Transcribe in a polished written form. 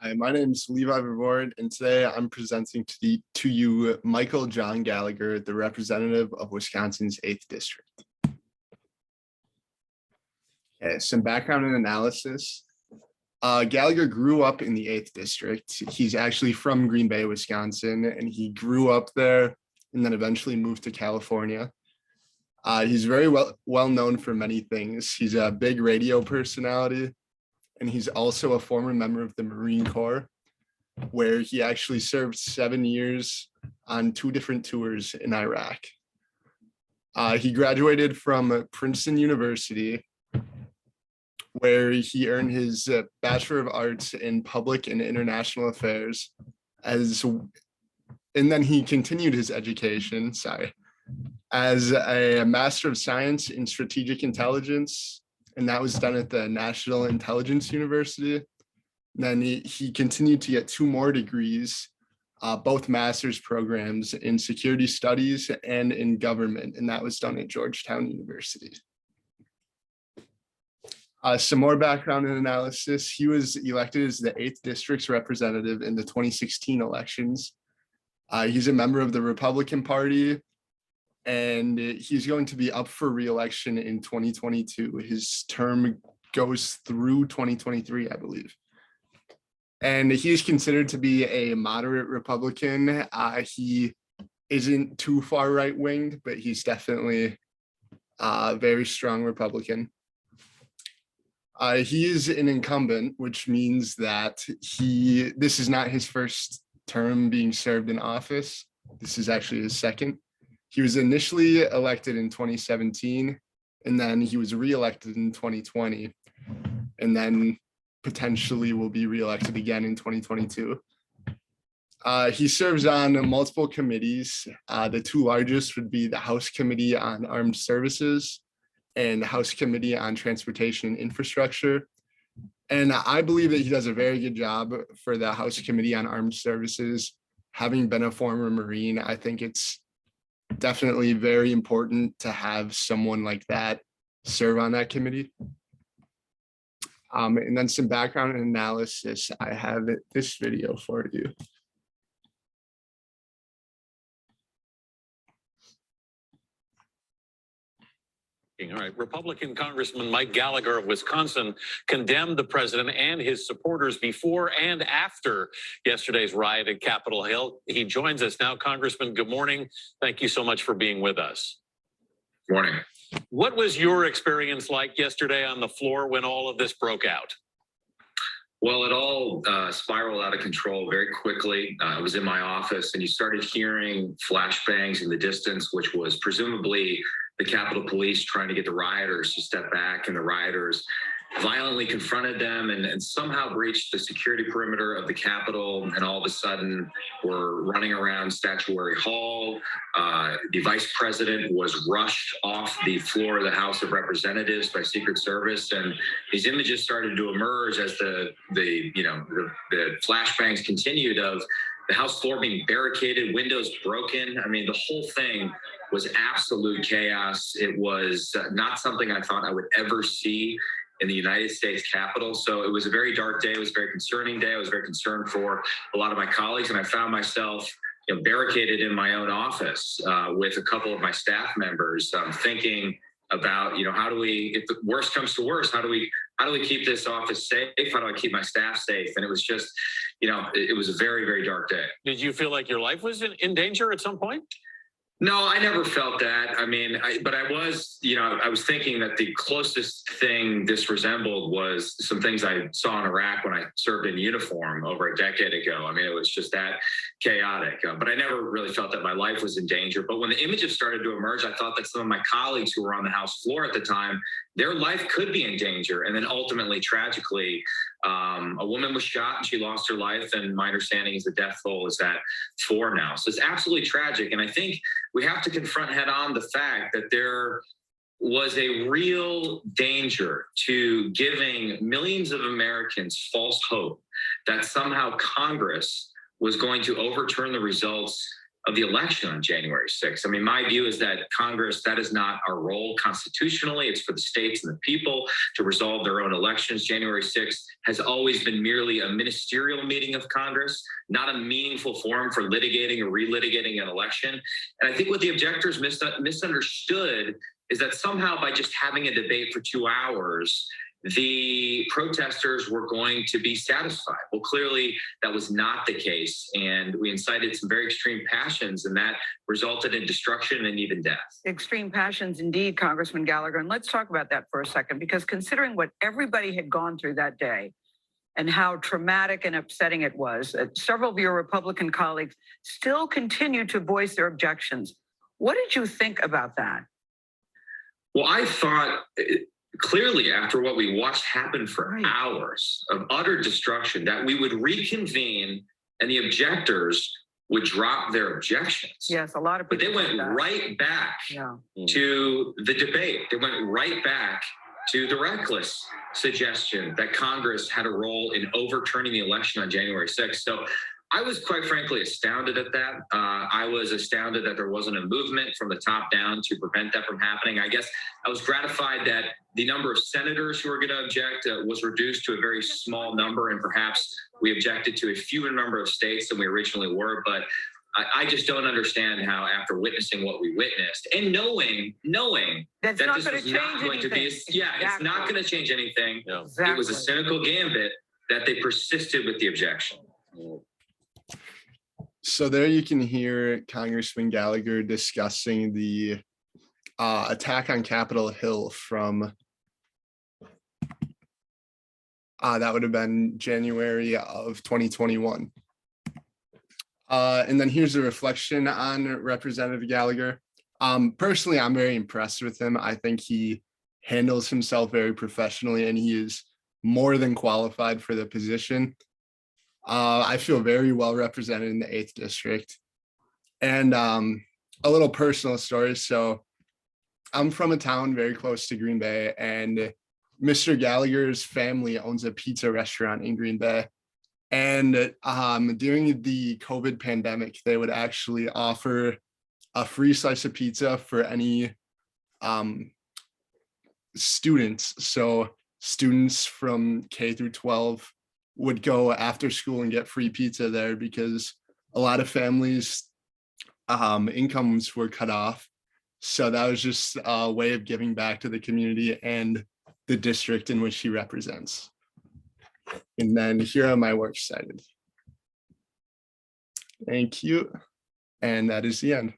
Hi, my name is Levi VerVoort, and today I'm presenting to you Michael John Gallagher, the representative of Wisconsin's 8th District. Okay, some background and analysis. Gallagher grew up in the 8th District. He's actually from Green Bay, Wisconsin, and he grew up there and then eventually moved to California. He's very well known for many things. He's a big radio personality, and he's also a former member of the Marine Corps, where he actually served 7 years on 2 different tours in Iraq. He graduated from Princeton University, where he earned his Bachelor of Arts in Public and International Affairs, and then he continued his education, as a Master of Science in Strategic Intelligence, and that was done at the National Intelligence University. And then he continued to get 2 more degrees, both master's programs in security studies and in government, and that was done at Georgetown University. Some more background and analysis. He was elected as the 8th District's representative in the 2016 elections. He's a member of the Republican Party, and he's going to be up for re-election in 2022. His term goes through 2023, I believe. And he is considered to be a moderate Republican. He isn't too far right-winged, but he's definitely a very strong Republican. He is an incumbent, which means that this is not his first term being served in office. This is actually his second. He was initially elected in 2017, and then he was reelected in 2020, and then potentially will be reelected again in 2022. He serves on multiple committees. The 2 largest would be the House Committee on Armed Services and the House Committee on Transportation and Infrastructure. And I believe that he does a very good job for the House Committee on Armed Services. Having been a former Marine, I think it's definitely very important to have someone like that serve on that committee. And then some background and analysis. I have this video for you. All right. Republican Congressman Mike Gallagher of Wisconsin condemned the president and his supporters before and after yesterday's riot at Capitol Hill. He joins us now. Congressman, good morning. Thank you so much for being with us. Good morning. What was your experience like yesterday on the floor when all of this broke out? Well, it all spiraled out of control very quickly. I was in my office, and you started hearing flashbangs in the distance, which was presumably the Capitol Police trying to get the rioters to step back, and the rioters violently confronted them and somehow breached the security perimeter of the Capitol, and all of a sudden were running around Statuary Hall. The vice president was rushed off the floor of the House of Representatives by Secret Service, and these images started to emerge as the flashbangs continued of the House floor being barricaded, windows broken. I mean, the whole thing was absolute chaos. It was not something I thought I would ever see in the United States Capitol. So it was a very dark day. It was a very concerning day. I was very concerned for a lot of my colleagues, and I found myself barricaded in my own office with a couple of my staff members, thinking about, how do we, if the worst comes to worst, how do we keep this office safe? How do I keep my staff safe? And it was just, it was a very, very dark day. Did you feel like your life was in danger at some point? No, I never felt that. I mean, but I was, I was thinking that the closest thing this resembled was some things I saw in Iraq when I served in uniform over a decade ago. I mean, it was just that chaotic, but I never really felt that my life was in danger. But when the images started to emerge, I thought that some of my colleagues who were on the House floor at the time, their life could be in danger. And then ultimately, tragically, a woman was shot and she lost her life. And my understanding is the death toll is at 4 now. So it's absolutely tragic. And I think we have to confront head on the fact that there was a real danger to giving millions of Americans false hope that somehow Congress was going to overturn the results of the election on January 6th. I mean, my view is that Congress, that is not our role constitutionally. It's for the states and the people to resolve their own elections. January 6th has always been merely a ministerial meeting of Congress, not a meaningful forum for litigating or relitigating an election. And I think what the objectors misunderstood is that somehow by just having a debate for 2 hours, the protesters were going to be satisfied. Well, clearly that was not the case. And we incited some very extreme passions, and that resulted in destruction and even death. Extreme passions indeed, Congressman Gallagher. And let's talk about that for a second, because considering what everybody had gone through that day and how traumatic and upsetting it was, several of your Republican colleagues still continue to voice their objections. What did you think about that? Well, I thought clearly after what we watched happen for hours of utter destruction that we would reconvene and the objectors would drop their objections. Yes, a lot of people. But they went right back to the debate. They went right back to the reckless suggestion that Congress had a role in overturning the election on January 6th. So I was quite frankly astounded at that. I was astounded that there wasn't a movement from the top down to prevent that from happening. I guess I was gratified that the number of senators who were going to object was reduced to a very small number, and perhaps we objected to a fewer number of states than we originally were. But I just don't understand how, after witnessing what we witnessed and knowing that this was not going to be, it's not going to change anything. Yeah. Exactly. It was a cynical gambit that they persisted with the objection. So there you can hear Congressman Gallagher discussing the attack on Capitol Hill from that would have been January of 2021. And then here's a reflection on Representative Gallagher. Personally, I'm very impressed with him. I think he handles himself very professionally, and he is more than qualified for the position. I feel very well represented in the 8th district. And a little personal story. So I'm from a town very close to Green Bay, and Mr. Gallagher's family owns a pizza restaurant in Green Bay. And during the COVID pandemic, they would actually offer a free slice of pizza for any students. So students from K through 12 would go after school and get free pizza there, because a lot of families' incomes were cut off. So that was just a way of giving back to the community and the district in which he represents. And then here are my works cited. Thank you. And that is the end.